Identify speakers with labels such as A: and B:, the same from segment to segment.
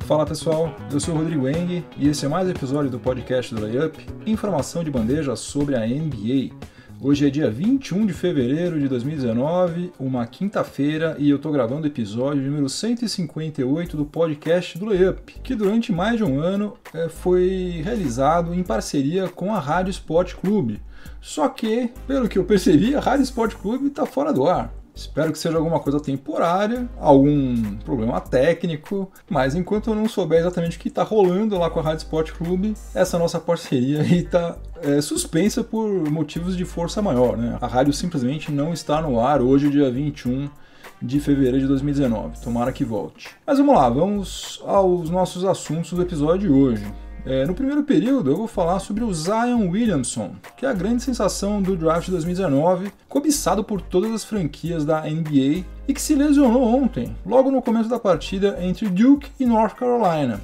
A: Fala pessoal, eu sou o Rodrigo Eng e esse é mais um episódio do podcast do Layup, informação de bandeja sobre a NBA. Hoje é dia 21 de fevereiro de 2019, uma quinta-feira, e eu tô gravando o episódio número 158 do podcast do Layup, que durante mais de um ano foi realizado em parceria com a Rádio Sport Clube. Só que, pelo que eu percebi, a Rádio Sport Clube está fora do ar. Espero que seja alguma coisa temporária, algum problema técnico, mas enquanto eu não souber exatamente o que está rolando lá com a Rádio Sport Clube, essa nossa parceria aí está suspensa por motivos de força maior, né? A rádio simplesmente não está no ar hoje, dia 21 de fevereiro de 2019. Tomara que volte. Mas vamos lá, vamos aos nossos assuntos do episódio de hoje. No primeiro período eu vou falar sobre o Zion Williamson, que é a grande sensação do draft de 2019, cobiçado por todas as franquias da NBA e que se lesionou ontem, logo no começo da partida entre Duke e North Carolina.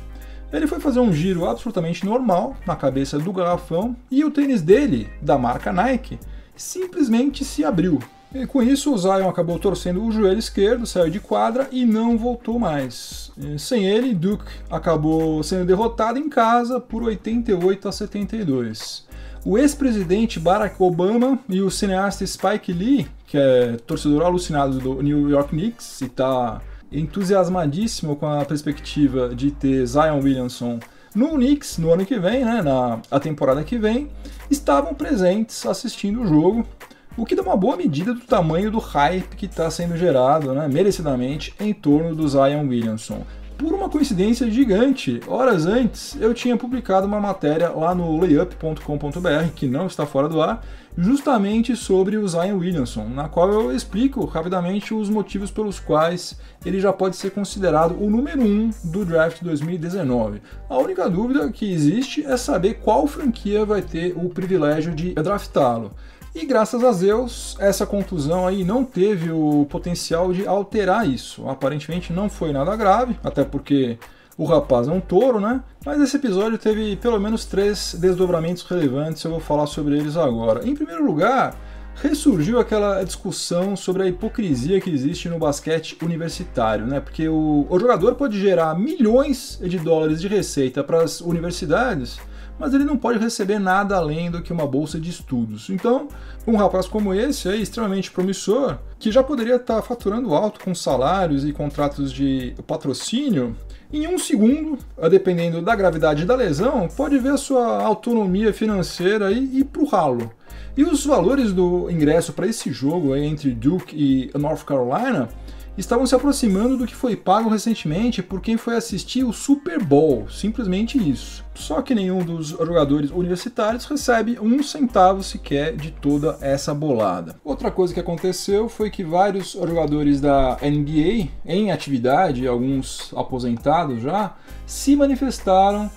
A: Ele foi fazer um giro absolutamente normal na cabeça do garrafão e o tênis dele, da marca Nike, simplesmente se abriu. E com isso, o Zion acabou torcendo o joelho esquerdo, saiu de quadra e não voltou mais. Sem ele, Duke acabou sendo derrotado em casa por 88-72. O ex-presidente Barack Obama e o cineasta Spike Lee, que é torcedor alucinado do New York Knicks e está entusiasmadíssimo com a perspectiva de ter Zion Williamson no Knicks no ano que vem, né, na temporada que vem, estavam presentes assistindo o jogo, o que dá uma boa medida do tamanho do hype que está sendo gerado, né, merecidamente, em torno do Zion Williamson. Por uma coincidência gigante, horas antes eu tinha publicado uma matéria lá no layup.com.br, que não está fora do ar, justamente sobre o Zion Williamson, na qual eu explico rapidamente os motivos pelos quais ele já pode ser considerado o número 1 do draft 2019. A única dúvida que existe é saber qual franquia vai ter o privilégio de draftá-lo. E graças a Deus, essa contusão aí não teve o potencial de alterar isso. Aparentemente não foi nada grave, até porque o rapaz é um touro, né? Mas esse episódio teve pelo menos 3 desdobramentos relevantes, eu vou falar sobre eles agora. Em primeiro lugar, ressurgiu aquela discussão sobre a hipocrisia que existe no basquete universitário, né? Porque o jogador pode gerar milhões de dólares de receita para as universidades, mas ele não pode receber nada além do que uma bolsa de estudos. Então, um rapaz como esse, aí, extremamente promissor, que já poderia estar faturando alto com salários e contratos de patrocínio, em um segundo, dependendo da gravidade da lesão, pode ver a sua autonomia financeira ir para o ralo. E os valores do ingresso para esse jogo aí, entre Duke e North Carolina estavam se aproximando do que foi pago recentemente por quem foi assistir o Super Bowl, simplesmente isso. Só que nenhum dos jogadores universitários recebe um centavo sequer de toda essa bolada. Outra coisa que aconteceu foi que vários jogadores da NBA, em atividade, alguns aposentados já, se manifestaram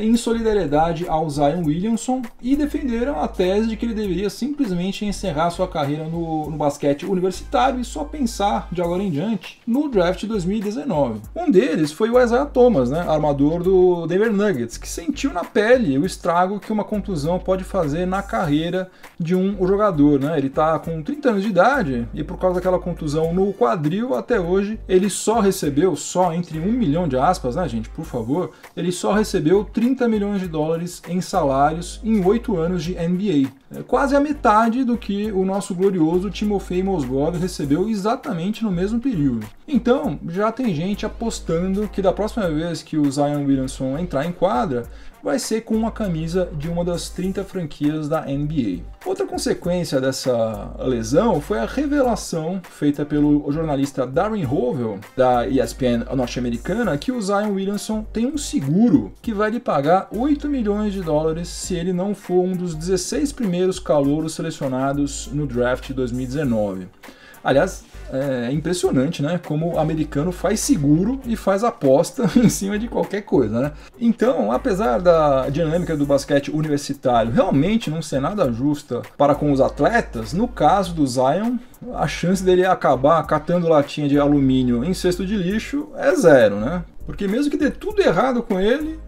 A: em solidariedade ao Zion Williamson e defenderam a tese de que ele deveria simplesmente encerrar sua carreira no basquete universitário e só pensar de agora em diante no draft de 2019. Um deles foi o Isaiah Thomas, né, armador do Denver Nuggets, que sentiu na pele o estrago que uma contusão pode fazer na carreira de um jogador, né? Ele está com 30 anos de idade e por causa daquela contusão no quadril, até hoje, ele só recebeu, entre 1 milhão de aspas, né, gente, por favor, ele só recebeu 30 milhões de dólares em salários em 8 anos de NBA. Quase a metade do que o nosso glorioso Timofey Mozgov recebeu exatamente no mesmo período. Então, já tem gente apostando que da próxima vez que o Zion Williamson entrar em quadra, vai ser com uma camisa de uma das 30 franquias da NBA. Outra consequência dessa lesão foi a revelação feita pelo jornalista Darren Rovell, da ESPN norte-americana, que o Zion Williamson tem um seguro que vai lhe pagar 8 milhões de dólares se ele não for um dos 16 primeiros calouros selecionados no draft de 2019. Aliás, é impressionante, né? Como o americano faz seguro e faz aposta em cima de qualquer coisa, né? Então, apesar da dinâmica do basquete universitário realmente não ser nada justa para com os atletas, no caso do Zion, a chance dele acabar catando latinha de alumínio em cesto de lixo é 0, né? Porque mesmo que dê tudo errado com ele,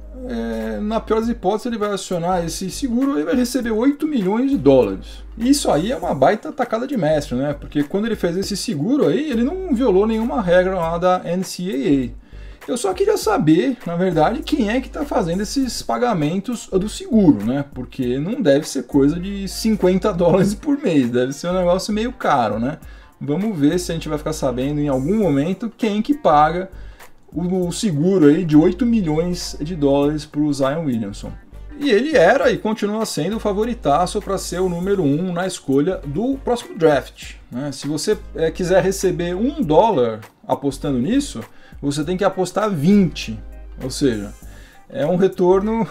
A: na pior das hipóteses, ele vai acionar esse seguro e vai receber 8 milhões de dólares. Isso aí é uma baita tacada de mestre, né? Porque quando ele fez esse seguro aí, ele não violou nenhuma regra lá da NCAA. Eu só queria saber, na verdade, quem é que está fazendo esses pagamentos do seguro, né? Porque não deve ser coisa de $50 por mês, deve ser um negócio meio caro, né? Vamos ver se a gente vai ficar sabendo em algum momento quem que paga o seguro aí de $8 milhões para o Zion Williamson. E ele era e continua sendo o favoritaço para ser o número 1 na escolha do próximo draft, né? Se você quiser receber $1 apostando nisso, você tem que apostar 20, ou seja, é um retorno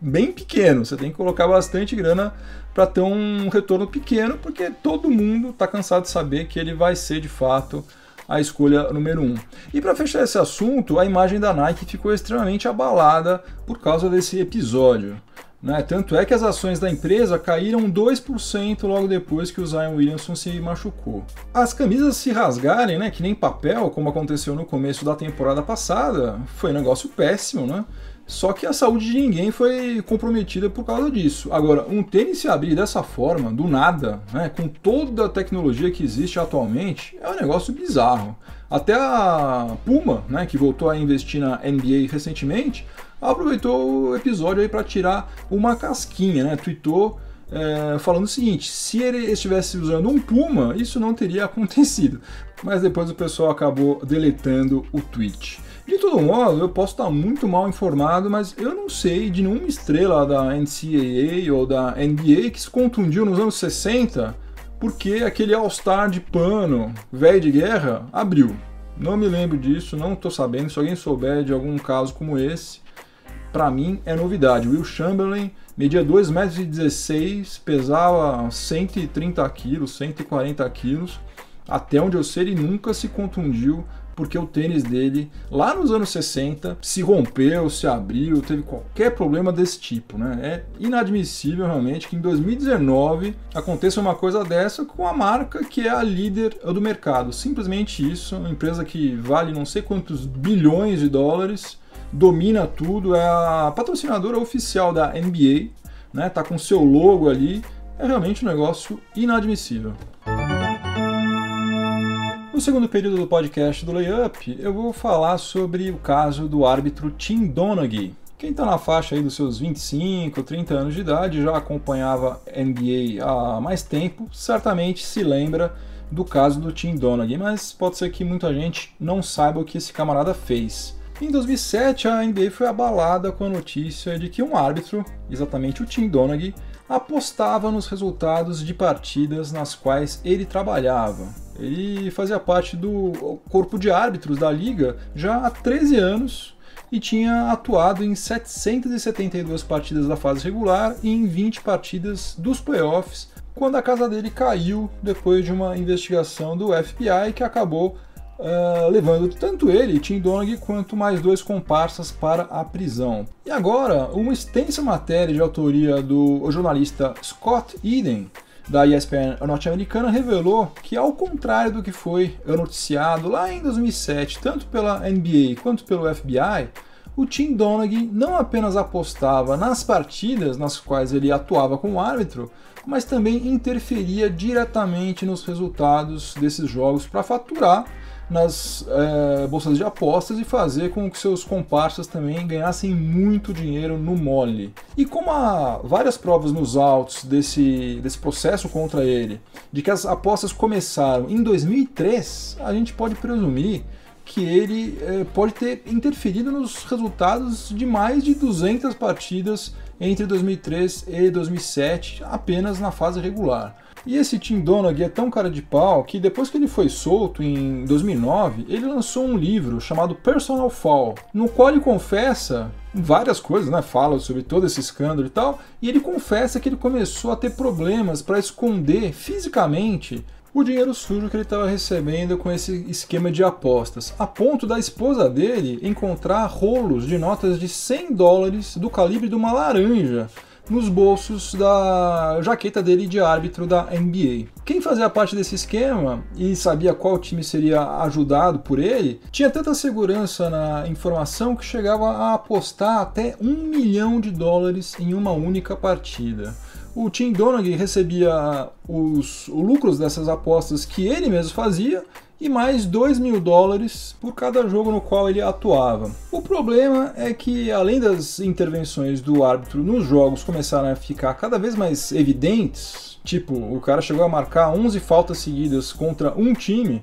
A: bem pequeno, você tem que colocar bastante grana para ter um retorno pequeno, porque todo mundo está cansado de saber que ele vai ser de fato a escolha número 1. E para fechar esse assunto, a imagem da Nike ficou extremamente abalada por causa desse episódio, né? Tanto é que as ações da empresa caíram 2% logo depois que o Zion Williamson se machucou. As camisas se rasgarem, né, que nem papel, como aconteceu no começo da temporada passada, foi um negócio péssimo, né? Só que a saúde de ninguém foi comprometida por causa disso. Agora, um tênis se abrir dessa forma, do nada, né, com toda a tecnologia que existe atualmente, é um negócio bizarro. Até a Puma, né, que voltou a investir na NBA recentemente, aproveitou o episódio aí para tirar uma casquinha, né? Tweetou falando o seguinte: se ele estivesse usando um Puma, isso não teria acontecido. Mas depois o pessoal acabou deletando o tweet. De todo modo, eu posso estar muito mal informado, mas eu não sei de nenhuma estrela da NCAA ou da NBA que se contundiu nos anos 60 porque aquele All-Star de pano, velho de guerra, abriu. Não me lembro disso, não estou sabendo. Se alguém souber de algum caso como esse, para mim é novidade. Will Chamberlain media 2,16 m, pesava 130 kg, 140 kg. Até onde eu sei, ele nunca se contundiu porque o tênis dele, lá nos anos 60, se rompeu, se abriu, teve qualquer problema desse tipo, né? É inadmissível realmente que em 2019 aconteça uma coisa dessa com a marca que é a líder do mercado. Simplesmente isso, uma empresa que vale não sei quantos bilhões de dólares, domina tudo, é a patrocinadora oficial da NBA, né? Tá com seu logo ali, é realmente um negócio inadmissível. No segundo período do podcast do Layup, eu vou falar sobre o caso do árbitro Tim Donaghy. Quem está na faixa aí dos seus 25, 30 anos de idade, já acompanhava NBA há mais tempo, certamente se lembra do caso do Tim Donaghy, mas pode ser que muita gente não saiba o que esse camarada fez. Em 2007, a NBA foi abalada com a notícia de que um árbitro, exatamente o Tim Donaghy, apostava nos resultados de partidas nas quais ele trabalhava. Ele fazia parte do corpo de árbitros da liga já há 13 anos e tinha atuado em 772 partidas da fase regular e em 20 partidas dos playoffs, quando a casa dele caiu depois de uma investigação do FBI que acabou levando tanto ele, Tim Donaghy, quanto mais 2 comparsas para a prisão. E agora, uma extensa matéria de autoria do jornalista Scott Eden, da ESPN norte-americana, revelou que, ao contrário do que foi noticiado lá em 2007, tanto pela NBA quanto pelo FBI, o Tim Donaghy não apenas apostava nas partidas nas quais ele atuava como árbitro, mas também interferia diretamente nos resultados desses jogos para faturar nas bolsas de apostas e fazer com que seus comparsas também ganhassem muito dinheiro no mole. E como há várias provas nos autos desse processo contra ele, de que as apostas começaram em 2003, a gente pode presumir que ele pode ter interferido nos resultados de mais de 200 partidas entre 2003 e 2007, apenas na fase regular. E esse Tim Donaghy é tão cara de pau que depois que ele foi solto em 2009, ele lançou um livro chamado Personal Foul, no qual ele confessa várias coisas, né? Fala sobre todo esse escândalo e tal, e ele confessa que ele começou a ter problemas para esconder fisicamente o dinheiro sujo que ele estava recebendo com esse esquema de apostas, a ponto da esposa dele encontrar rolos de notas de $100 do calibre de uma laranja nos bolsos da jaqueta dele de árbitro da NBA. Quem fazia parte desse esquema e sabia qual time seria ajudado por ele, tinha tanta segurança na informação que chegava a apostar até $1 milhão em uma única partida. O Tim Donaghy recebia os lucros dessas apostas que ele mesmo fazia e mais $2.000 por cada jogo no qual ele atuava. O problema é que, além das intervenções do árbitro nos jogos começaram a ficar cada vez mais evidentes, tipo, o cara chegou a marcar 11 faltas seguidas contra um time,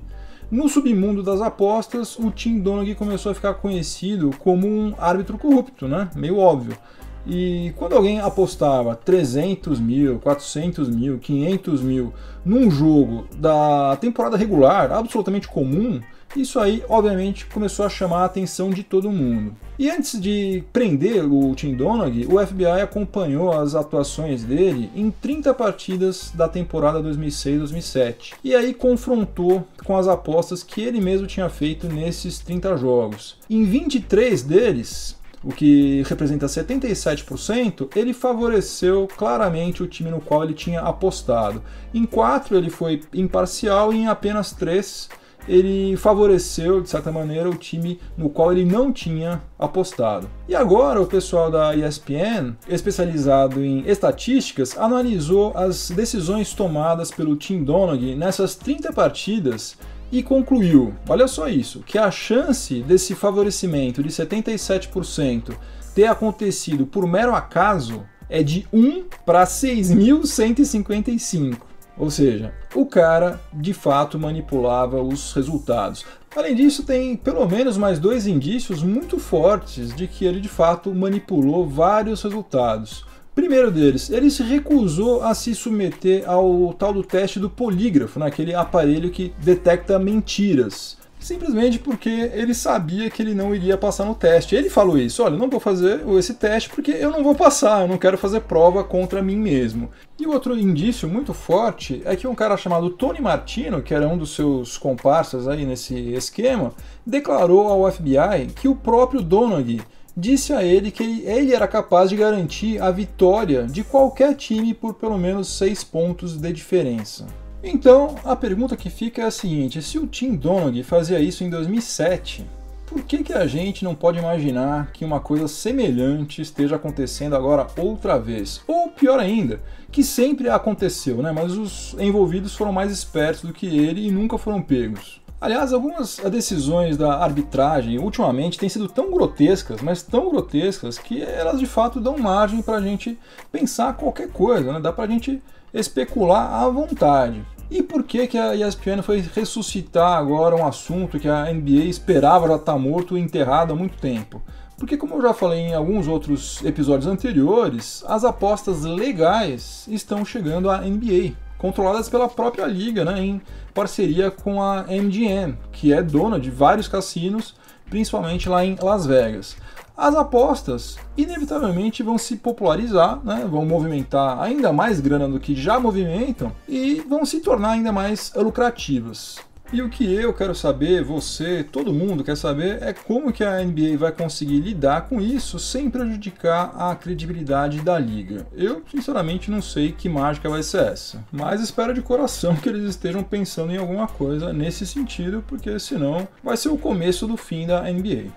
A: no submundo das apostas, o Tim Donaghy começou a ficar conhecido como um árbitro corrupto, né? Meio óbvio. E quando alguém apostava 300 mil, 400 mil, 500 mil num jogo da temporada regular, absolutamente comum, isso aí, obviamente, começou a chamar a atenção de todo mundo. E antes de prender o Tim Donaghy, o FBI acompanhou as atuações dele em 30 partidas da temporada 2006-2007. E aí confrontou com as apostas que ele mesmo tinha feito nesses 30 jogos. Em 23 deles, o que representa 77%, ele favoreceu claramente o time no qual ele tinha apostado. Em 4 ele foi imparcial e em apenas 3 ele favoreceu, de certa maneira, o time no qual ele não tinha apostado. E agora o pessoal da ESPN, especializado em estatísticas, analisou as decisões tomadas pelo Tim Donaghy nessas 30 partidas e concluiu, olha só isso, que a chance desse favorecimento de 77% ter acontecido por mero acaso é de 1 para 6.155. Ou seja, o cara de fato manipulava os resultados. Além disso, tem pelo menos mais 2 indícios muito fortes de que ele de fato manipulou vários resultados. Primeiro deles, ele se recusou a se submeter ao tal do teste do polígrafo, naquele aparelho que detecta mentiras. Simplesmente porque ele sabia que ele não iria passar no teste. Ele falou isso, olha, eu não vou fazer esse teste porque eu não vou passar, eu não quero fazer prova contra mim mesmo. E outro indício muito forte é que um cara chamado Tony Martino, que era um dos seus comparsas aí nesse esquema, declarou ao FBI que o próprio Donaghy disse a ele que ele era capaz de garantir a vitória de qualquer time por pelo menos 6 pontos de diferença. Então, a pergunta que fica é a seguinte, se o Tim Donaghy fazia isso em 2007, por que a gente não pode imaginar que uma coisa semelhante esteja acontecendo agora outra vez? Ou pior ainda, que sempre aconteceu, né? Mas os envolvidos foram mais espertos do que ele e nunca foram pegos. Aliás, algumas decisões da arbitragem ultimamente têm sido tão grotescas, mas tão grotescas, que elas de fato dão margem para a gente pensar qualquer coisa, né? Dá para a gente especular à vontade. E por que a ESPN foi ressuscitar agora um assunto que a NBA esperava já estar morto e enterrado há muito tempo? Porque, como eu já falei em alguns outros episódios anteriores, as apostas legais estão chegando à NBA, controladas pela própria liga, né, em parceria com a MGM, que é dona de vários cassinos, principalmente lá em Las Vegas. As apostas inevitavelmente vão se popularizar, né? Vão movimentar ainda mais grana do que já movimentam e vão se tornar ainda mais lucrativas. E o que eu quero saber, você, todo mundo quer saber, é como que a NBA vai conseguir lidar com isso sem prejudicar a credibilidade da liga. Eu, sinceramente, não sei que mágica vai ser essa, mas espero de coração que eles estejam pensando em alguma coisa nesse sentido, porque senão vai ser o começo do fim da NBA.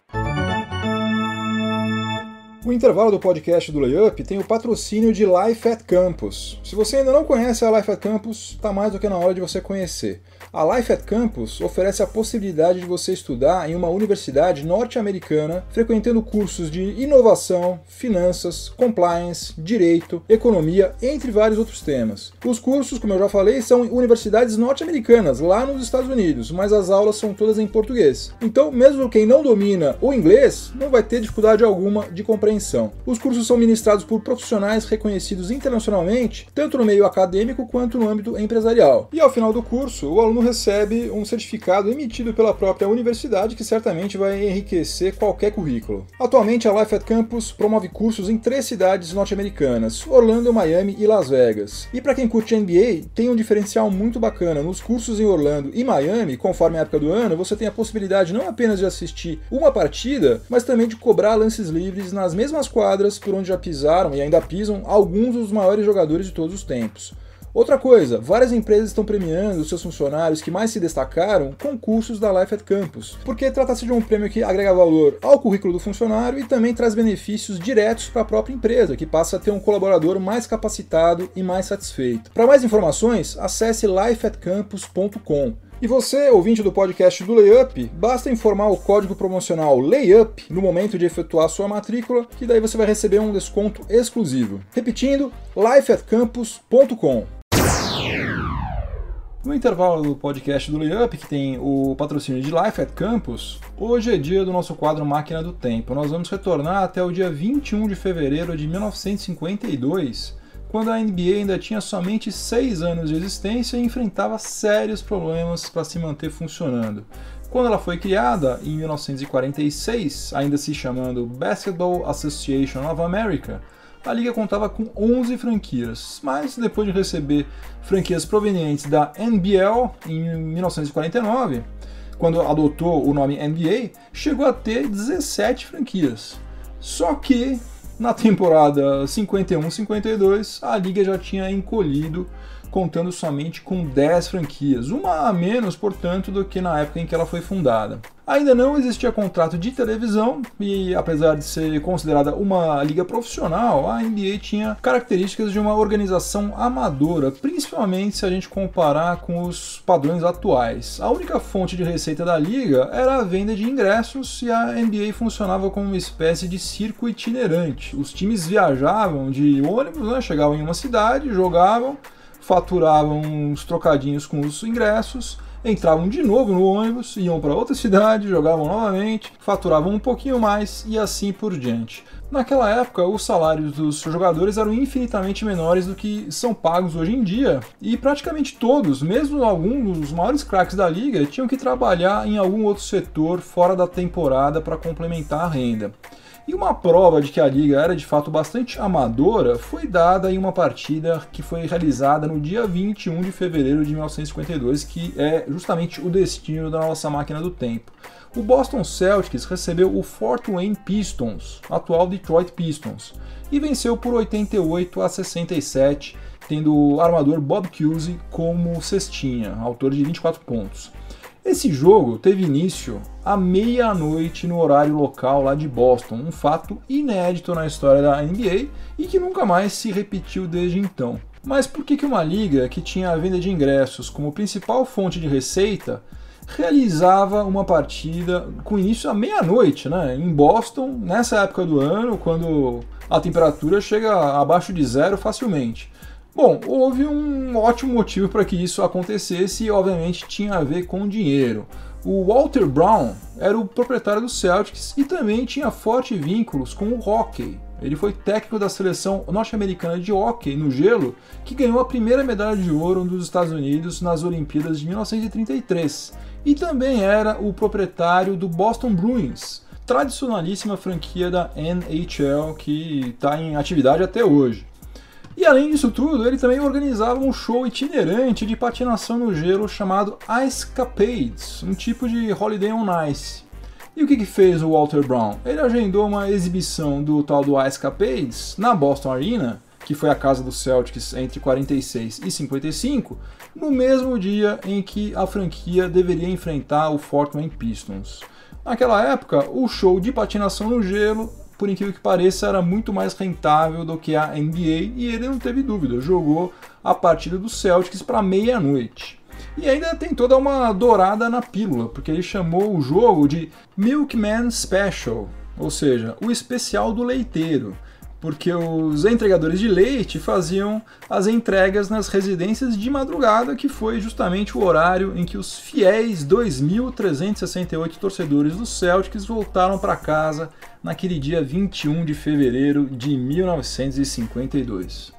A: O intervalo do podcast do Layup tem o patrocínio de Life at Campus. Se você ainda não conhece a Life at Campus, está mais do que na hora de você conhecer. A Life at Campus oferece a possibilidade de você estudar em uma universidade norte-americana, frequentando cursos de inovação, finanças, compliance, direito, economia, entre vários outros temas. Os cursos, como eu já falei, são universidades norte-americanas, lá nos Estados Unidos, mas as aulas são todas em português. Então, mesmo quem não domina o inglês, não vai ter dificuldade alguma de compreensão. Os cursos são ministrados por profissionais reconhecidos internacionalmente, tanto no meio acadêmico quanto no âmbito empresarial. E ao final do curso, o aluno recebe um certificado emitido pela própria universidade que certamente vai enriquecer qualquer currículo. Atualmente, a Life at Campus promove cursos em 3 cidades norte-americanas, Orlando, Miami e Las Vegas. E para quem curte NBA, tem um diferencial muito bacana. Nos cursos em Orlando e Miami, conforme a época do ano, você tem a possibilidade não apenas de assistir uma partida, mas também de cobrar lances livres nas mesmas quadras por onde já pisaram e ainda pisam alguns dos maiores jogadores de todos os tempos. Outra coisa, várias empresas estão premiando os seus funcionários que mais se destacaram com cursos da Life at Campus, porque trata-se de um prêmio que agrega valor ao currículo do funcionário e também traz benefícios diretos para a própria empresa, que passa a ter um colaborador mais capacitado e mais satisfeito. Para mais informações, acesse lifeatcampus.com. E você, ouvinte do podcast do Layup, basta informar o código promocional LAYUP no momento de efetuar sua matrícula, que daí você vai receber um desconto exclusivo. Repetindo, lifeatcampus.com. No intervalo do podcast do Layup, que tem o patrocínio de Life at Campus, hoje é dia do nosso quadro Máquina do Tempo. Nós vamos retornar até o dia 21 de fevereiro de 1952, quando a NBA ainda tinha somente 6 anos de existência e enfrentava sérios problemas para se manter funcionando. Quando ela foi criada, em 1946, ainda se chamando Basketball Association of America, a liga contava com 11 franquias, mas depois de receber franquias provenientes da NBL em 1949, quando adotou o nome NBA, chegou a ter 17 franquias. Só que na temporada 51-52 a liga já tinha encolhido, contando somente com 10 franquias, uma a menos, portanto, do que na época em que ela foi fundada. Ainda não existia contrato de televisão e, apesar de ser considerada uma liga profissional, a NBA tinha características de uma organização amadora, principalmente se a gente comparar com os padrões atuais. A única fonte de receita da liga era a venda de ingressos e a NBA funcionava como uma espécie de circo itinerante. Os times viajavam de ônibus, né, chegavam em uma cidade, jogavam, faturavam uns trocadinhos com os ingressos, entravam de novo no ônibus, iam para outra cidade, jogavam novamente, faturavam um pouquinho mais e assim por diante. Naquela época, os salários dos jogadores eram infinitamente menores do que são pagos hoje em dia, e praticamente todos, mesmo alguns dos maiores craques da liga, tinham que trabalhar em algum outro setor fora da temporada para complementar a renda. E uma prova de que a liga era de fato bastante amadora foi dada em uma partida que foi realizada no dia 21 de fevereiro de 1952, que é justamente o destino da nossa máquina do tempo. O Boston Celtics recebeu o Fort Wayne Pistons, atual Detroit Pistons, e venceu por 88-67, tendo o armador Bob Cousy como cestinha, autor de 24 pontos. Esse jogo teve início à meia-noite no horário local lá de Boston, um fato inédito na história da NBA e que nunca mais se repetiu desde então. Mas por que uma liga que tinha a venda de ingressos como principal fonte de receita realizava uma partida com início à meia-noite, né, em Boston, nessa época do ano, quando a temperatura chega abaixo de zero facilmente? Bom, houve um ótimo motivo para que isso acontecesse e, obviamente, tinha a ver com dinheiro. O Walter Brown era o proprietário do Celtics e também tinha fortes vínculos com o hóquei. Ele foi técnico da seleção norte-americana de hóquei no gelo, que ganhou a primeira medalha de ouro dos Estados Unidos nas Olimpíadas de 1933. E também era o proprietário do Boston Bruins, tradicionalíssima franquia da NHL que está em atividade até hoje. E além disso tudo, ele também organizava um show itinerante de patinação no gelo chamado Ice Capades, um tipo de Holiday on Ice. E o que fez o Walter Brown? Ele agendou uma exibição do tal do Ice Capades na Boston Arena, que foi a casa dos Celtics entre 46 e 55, no mesmo dia em que a franquia deveria enfrentar o Fort Wayne Pistons. Naquela época, o show de patinação no gelo, por incrível que pareça, era muito mais rentável do que a NBA e ele não teve dúvida, jogou a partida do Celtics para meia-noite. E ainda tem toda uma dourada na pílula, porque ele chamou o jogo de Milkman Special, ou seja, o especial do leiteiro, porque os entregadores de leite faziam as entregas nas residências de madrugada, que foi justamente o horário em que os fiéis 2.368 torcedores do Celtics voltaram para casa naquele dia 21 de fevereiro de 1952.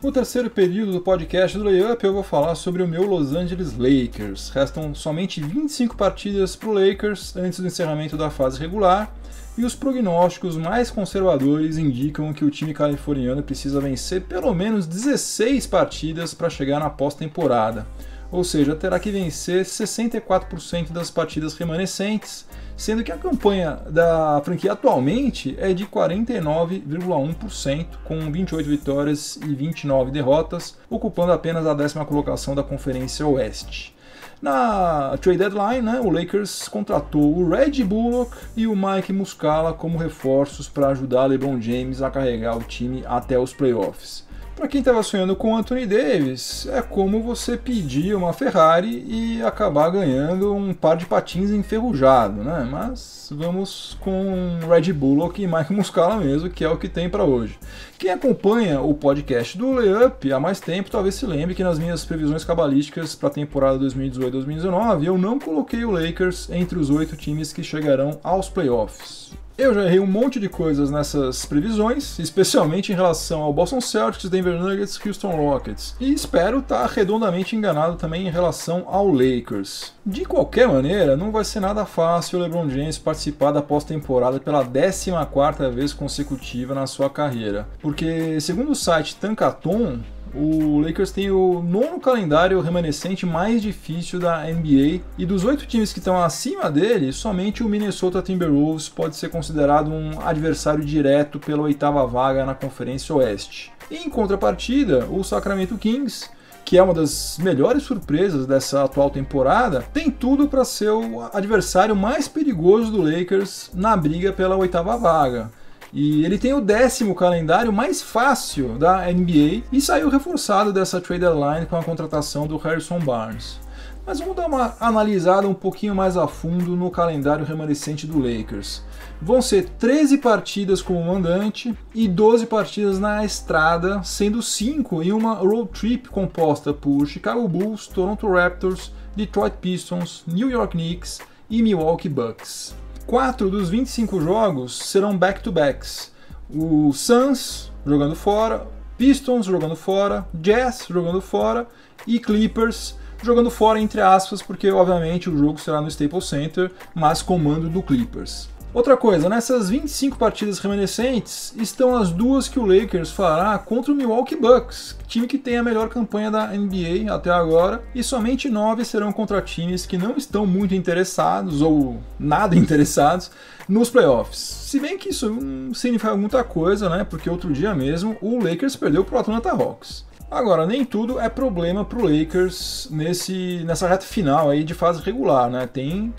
A: No terceiro período do podcast do Layup, eu vou falar sobre o meu Los Angeles Lakers. Restam somente 25 partidas para o Lakers antes do encerramento da fase regular, e os prognósticos mais conservadores indicam que o time californiano precisa vencer pelo menos 16 partidas para chegar na pós-temporada, ou seja, terá que vencer 64% das partidas remanescentes, sendo que a campanha da franquia atualmente é de 49,1%, com 28 vitórias e 29 derrotas, ocupando apenas a 10ª colocação da Conferência Oeste. Na trade deadline, o Lakers contratou o Reggie Bullock e o Mike Muscala como reforços para ajudar LeBron James a carregar o time até os playoffs. Para quem estava sonhando com Anthony Davis, é como você pedir uma Ferrari e acabar ganhando um par de patins enferrujado, né? Mas vamos com Red Bullock e Mike Muscala mesmo, que é o que tem para hoje. Quem acompanha o podcast do Layup há mais tempo talvez se lembre que nas minhas previsões cabalísticas para a temporada 2018-2019 eu não coloquei o Lakers entre os 8 times que chegarão aos playoffs. Eu já errei um monte de coisas nessas previsões, especialmente em relação ao Boston Celtics, Denver Nuggets e Houston Rockets, e espero estar redondamente enganado também em relação ao Lakers. De qualquer maneira, não vai ser nada fácil o LeBron James participar da pós-temporada pela 14ª vez consecutiva na sua carreira, porque segundo o site Tankathon, o Lakers tem o 9º calendário remanescente mais difícil da NBA e dos 8 times que estão acima dele, somente o Minnesota Timberwolves pode ser considerado um adversário direto pela 8ª vaga na Conferência Oeste. E em contrapartida, o Sacramento Kings, que é uma das melhores surpresas dessa atual temporada, tem tudo para ser o adversário mais perigoso do Lakers na briga pela 8ª vaga. E ele tem o 10º calendário mais fácil da NBA e saiu reforçado dessa trade deadline com a contratação do Harrison Barnes. Mas vamos dar uma analisada um pouquinho mais a fundo no calendário remanescente do Lakers. Vão ser 13 partidas como mandante e 12 partidas na estrada, sendo 5 em uma road trip composta por Chicago Bulls, Toronto Raptors, Detroit Pistons, New York Knicks e Milwaukee Bucks. 4 dos 25 jogos serão back-to-backs. O Suns jogando fora, Pistons jogando fora, Jazz jogando fora e Clippers jogando fora entre aspas, porque obviamente o jogo será no Staples Center, mas comando do Clippers. Outra coisa, nessas 25 partidas remanescentes estão as 2 que o Lakers fará contra o Milwaukee Bucks, time que tem a melhor campanha da NBA até agora, e somente 9 serão contra times que não estão muito interessados ou nada interessados nos playoffs. Se bem que isso não significa muita coisa, né? Porque outro dia mesmo o Lakers perdeu para o Atlanta Hawks. Agora, nem tudo é problema para o Lakers nessa reta final aí de fase regular, né? Tem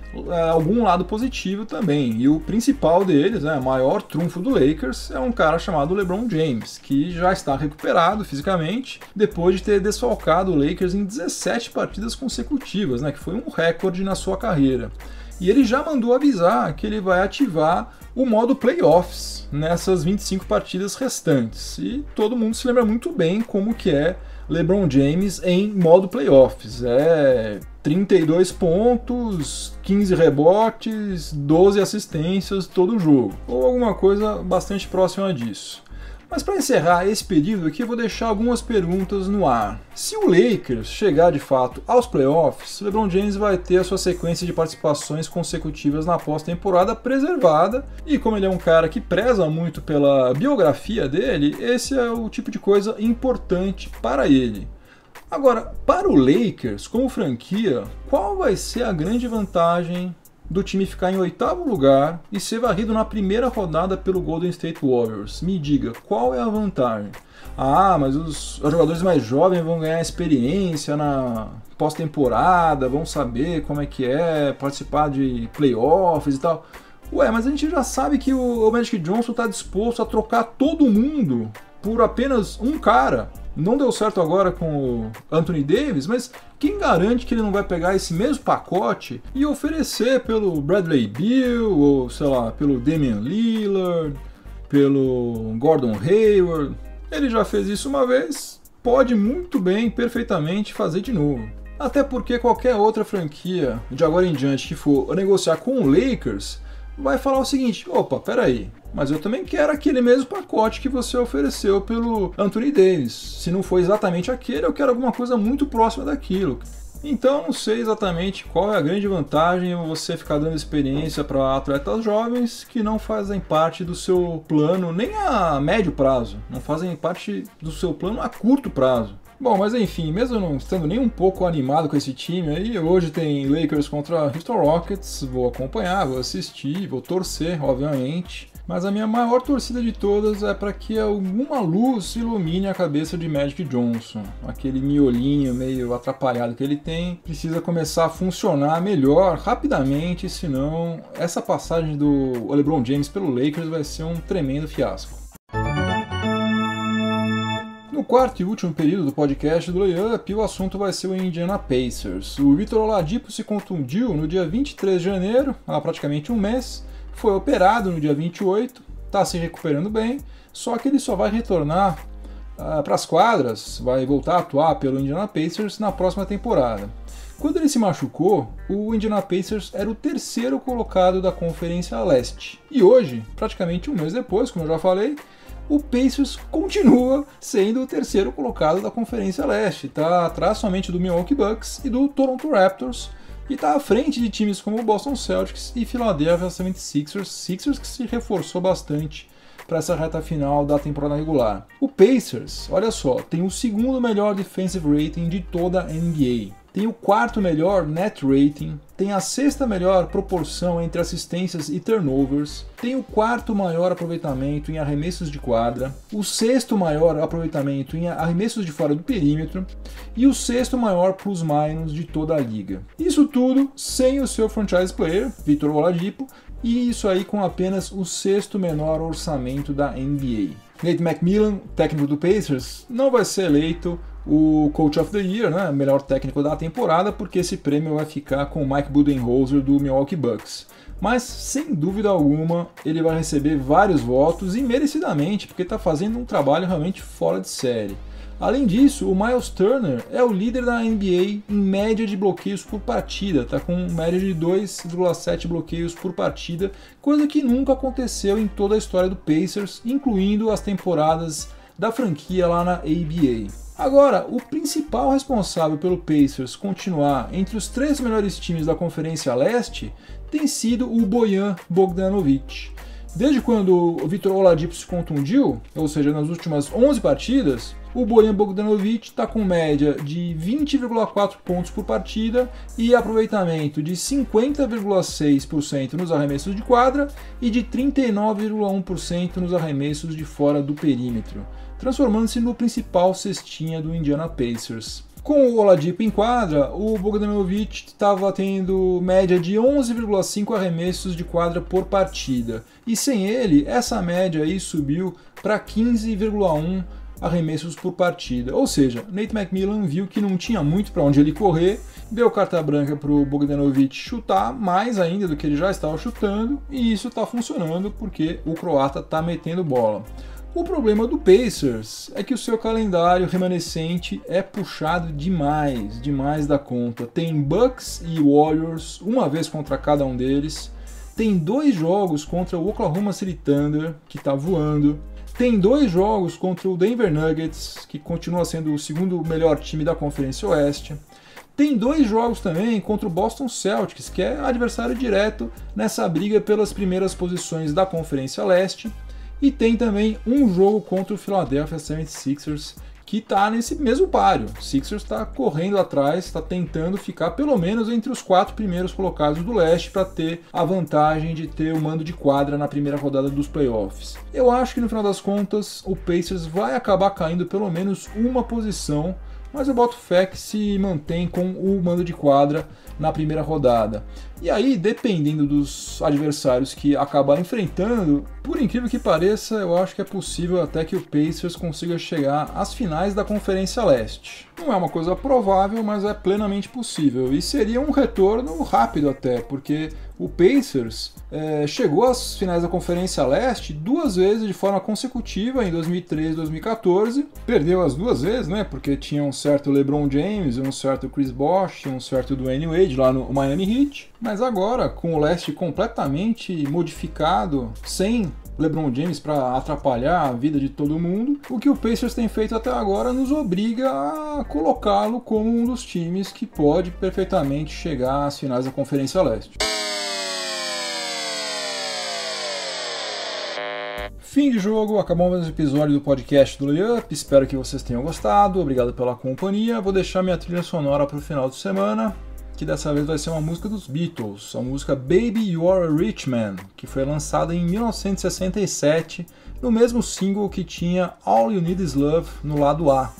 A: algum lado positivo também, e o principal deles, né, o maior trunfo do Lakers, é um cara chamado LeBron James, que já está recuperado fisicamente, depois de ter desfalcado o Lakers em 17 partidas consecutivas, né, que foi um recorde na sua carreira. E ele já mandou avisar que ele vai ativar o modo playoffs nessas 25 partidas restantes. E todo mundo se lembra muito bem como que é LeBron James em modo playoffs. É 32 pontos, 15 rebotes, 12 assistências todo jogo, ou alguma coisa bastante próxima disso. Mas para encerrar esse período aqui, eu vou deixar algumas perguntas no ar. Se o Lakers chegar de fato aos playoffs, LeBron James vai ter a sua sequência de participações consecutivas na pós-temporada preservada, e como ele é um cara que preza muito pela biografia dele, esse é o tipo de coisa importante para ele. Agora, para o Lakers, como franquia, qual vai ser a grande vantagem do time ficar em 8º lugar e ser varrido na primeira rodada pelo Golden State Warriors? Me diga, qual é a vantagem? Ah, mas os jogadores mais jovens vão ganhar experiência na pós-temporada, vão saber como é que é participar de playoffs e tal. Ué, mas a gente já sabe que o Magic Johnson está disposto a trocar todo mundo por apenas um cara. Não deu certo agora com o Anthony Davis, mas quem garante que ele não vai pegar esse mesmo pacote e oferecer pelo Bradley Beal, ou sei lá, pelo Damian Lillard, pelo Gordon Hayward? Ele já fez isso uma vez, pode muito bem, perfeitamente fazer de novo. Até porque qualquer outra franquia de agora em diante que for negociar com o Lakers vai falar o seguinte: opa, peraí, mas eu também quero aquele mesmo pacote que você ofereceu pelo Anthony Davis. Se não for exatamente aquele, eu quero alguma coisa muito próxima daquilo. Então, não sei exatamente qual é a grande vantagem em você ficar dando experiência para atletas jovens que não fazem parte do seu plano nem a médio prazo, não fazem parte do seu plano a curto prazo. Bom, mas enfim, mesmo não estando nem um pouco animado com esse time aí, hoje tem Lakers contra Houston Rockets, vou acompanhar, vou assistir, vou torcer, obviamente. Mas a minha maior torcida de todas é para que alguma luz ilumine a cabeça de Magic Johnson. Aquele miolinho meio atrapalhado que ele tem precisa começar a funcionar melhor, rapidamente, senão essa passagem do LeBron James pelo Lakers vai ser um tremendo fiasco. No quarto e último período do podcast do Layup, o assunto vai ser o Indiana Pacers. O Victor Oladipo se contundiu no dia 23 de janeiro, há praticamente um mês, foi operado no dia 28, está se recuperando bem, só que ele só vai retornar para as quadras, vai voltar a atuar pelo Indiana Pacers na próxima temporada. Quando ele se machucou, o Indiana Pacers era o terceiro colocado da Conferência Leste. E hoje, praticamente um mês depois, como eu já falei, o Pacers continua sendo o terceiro colocado da Conferência Leste. Está atrás somente do Milwaukee Bucks e do Toronto Raptors. E está à frente de times como o Boston Celtics e Philadelphia 76ers. Sixers que se reforçou bastante para essa reta final da temporada regular. O Pacers, olha só, tem o segundo melhor defensive rating de toda a NBA. Tem o quarto melhor net rating, tem a sexta melhor proporção entre assistências e turnovers, tem o quarto maior aproveitamento em arremessos de quadra, o sexto maior aproveitamento em arremessos de fora do perímetro e o sexto maior plus-minus de toda a liga. Isso tudo sem o seu franchise player, Victor Oladipo, e isso aí com apenas o sexto menor orçamento da NBA. Nate McMillan, técnico do Pacers, não vai ser eleito o Coach of the Year, né, melhor técnico da temporada, porque esse prêmio vai ficar com o Mike Budenholzer do Milwaukee Bucks. Mas, sem dúvida alguma, ele vai receber vários votos e merecidamente, porque está fazendo um trabalho realmente fora de série. Além disso, o Miles Turner é o líder da NBA em média de bloqueios por partida, está com média de 2,7 bloqueios por partida, coisa que nunca aconteceu em toda a história do Pacers, incluindo as temporadas da franquia lá na ABA. Agora, o principal responsável pelo Pacers continuar entre os três melhores times da Conferência Leste tem sido o Bojan Bogdanovic. Desde quando o Victor Oladipo se contundiu, ou seja, nas últimas 11 partidas, o Bojan Bogdanovic está com média de 20,4 pontos por partida e aproveitamento de 50,6% nos arremessos de quadra e de 39,1% nos arremessos de fora do perímetro, transformando-se no principal cestinha do Indiana Pacers. Com o Oladipo em quadra, o Bogdanovic estava tendo média de 11,5 arremessos de quadra por partida, e sem ele, essa média aí subiu para 15,1 arremessos por partida. Ou seja, Nate McMillan viu que não tinha muito para onde ele correr, deu carta branca para o Bogdanovic chutar mais ainda do que ele já estava chutando, e isso está funcionando porque o croata está metendo bola. O problema do Pacers é que o seu calendário remanescente é puxado demais da conta. Tem Bucks e Warriors, uma vez contra cada um deles. Tem 2 jogos contra o Oklahoma City Thunder, que está voando. Tem 2 jogos contra o Denver Nuggets, que continua sendo o segundo melhor time da Conferência Oeste. Tem 2 jogos também contra o Boston Celtics, que é adversário direto nessa briga pelas primeiras posições da Conferência Leste. E tem também um jogo contra o Philadelphia 76ers, que está nesse mesmo páreo. O Sixers está correndo atrás, está tentando ficar pelo menos entre os 4 primeiros colocados do leste para ter a vantagem de ter o mando de quadra na primeira rodada dos playoffs. Eu acho que no final das contas o Pacers vai acabar caindo pelo menos uma posição, mas eu boto fé que se mantém com o mando de quadra na primeira rodada. E aí, dependendo dos adversários que acabar enfrentando, por incrível que pareça, eu acho que é possível até que o Pacers consiga chegar às finais da Conferência Leste. Não é uma coisa provável, mas é plenamente possível. E seria um retorno rápido até, porque o Pacers chegou às finais da Conferência Leste 2 vezes de forma consecutiva, em 2013 e 2014. Perdeu as 2 vezes, né? Porque tinha um certo LeBron James, um certo Chris Bosh, um certo Dwayne Wade lá no Miami Heat. Mas agora, com o leste completamente modificado, sem LeBron James para atrapalhar a vida de todo mundo, o que o Pacers tem feito até agora nos obriga a colocá-lo como um dos times que pode perfeitamente chegar às finais da Conferência Leste. Fim de jogo, acabou mais um episódio do podcast do Layup, espero que vocês tenham gostado, obrigado pela companhia, vou deixar minha trilha sonora para o final de semana, que dessa vez vai ser uma música dos Beatles, a música Baby You Are a Rich Man, que foi lançada em 1967, no mesmo single que tinha All You Need Is Love no lado A.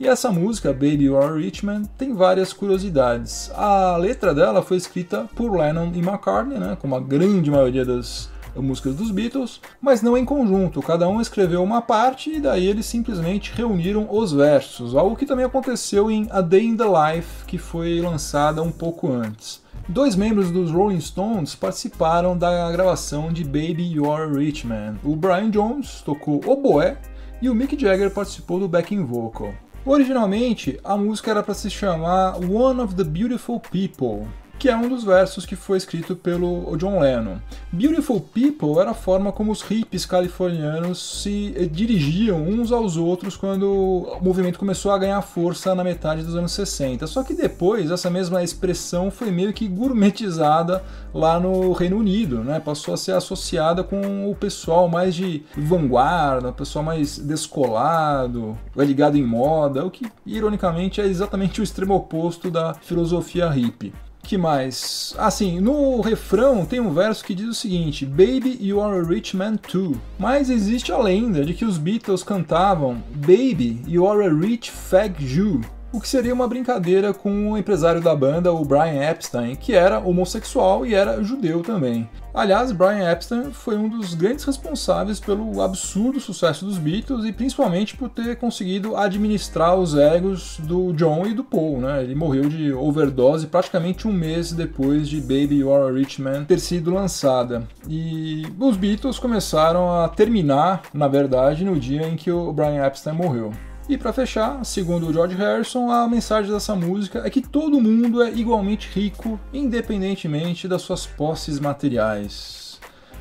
A: E essa música, Baby You Are a Rich Man, tem várias curiosidades. A letra dela foi escrita por Lennon e McCartney, né, como a grande maioria das músicas dos Beatles, mas não em conjunto. Cada um escreveu uma parte e daí eles simplesmente reuniram os versos, algo que também aconteceu em A Day in the Life, que foi lançada um pouco antes. 2 membros dos Rolling Stones participaram da gravação de Baby You're a Rich Man. O Brian Jones tocou oboé e o Mick Jagger participou do backing vocal. Originalmente, a música era para se chamar One of the Beautiful People, que é um dos versos que foi escrito pelo John Lennon. Beautiful People era a forma como os hippies californianos se dirigiam uns aos outros quando o movimento começou a ganhar força na metade dos anos 60. Só que depois essa mesma expressão foi meio que gourmetizada lá no Reino Unido, né? Passou a ser associada com o pessoal mais de vanguarda, o pessoal mais descolado, ligado em moda, o que ironicamente é exatamente o extremo oposto da filosofia hippie. Que mais? Assim, no refrão tem um verso que diz o seguinte: Baby, you are a rich man too. Mas existe a lenda de que os Beatles cantavam Baby, you are a rich fag Jew, o que seria uma brincadeira com o empresário da banda, o Brian Epstein, que era homossexual e era judeu também. Aliás, Brian Epstein foi um dos grandes responsáveis pelo absurdo sucesso dos Beatles e principalmente por ter conseguido administrar os egos do John e do Paul, né? Ele morreu de overdose praticamente um mês depois de Baby You Are a Rich Man ter sido lançada. E os Beatles começaram a terminar, na verdade, no dia em que o Brian Epstein morreu. E para fechar, segundo o George Harrison, a mensagem dessa música é que todo mundo é igualmente rico, independentemente das suas posses materiais.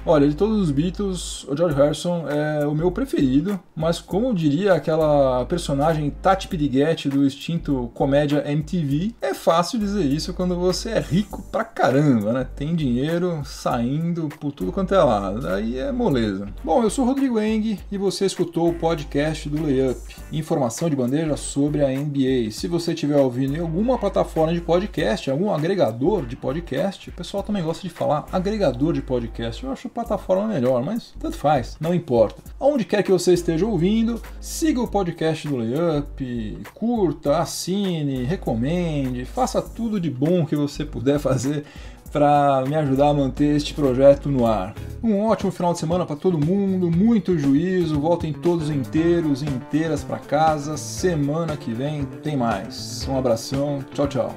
A: Olha, de todos os Beatles, o George Harrison é o meu preferido, mas como diria aquela personagem Tati Piriguete do extinto Comédia MTV, é fácil dizer isso quando você é rico pra caramba, né? Tem dinheiro saindo por tudo quanto é lado, aí é moleza. Bom, eu sou o Rodrigo Eng e você escutou o podcast do Layup, informação de bandeja sobre a NBA. Se você estiver ouvindo em alguma plataforma de podcast, algum agregador de podcast, o pessoal também gosta de falar agregador de podcast, eu acho plataforma melhor, mas tanto faz, não importa. Aonde quer que você esteja ouvindo, siga o podcast do Layup, curta, assine, recomende, faça tudo de bom que você puder fazer para me ajudar a manter este projeto no ar. Um ótimo final de semana para todo mundo, muito juízo, voltem todos inteiros e inteiras para casa, semana que vem tem mais. Um abração, tchau, tchau.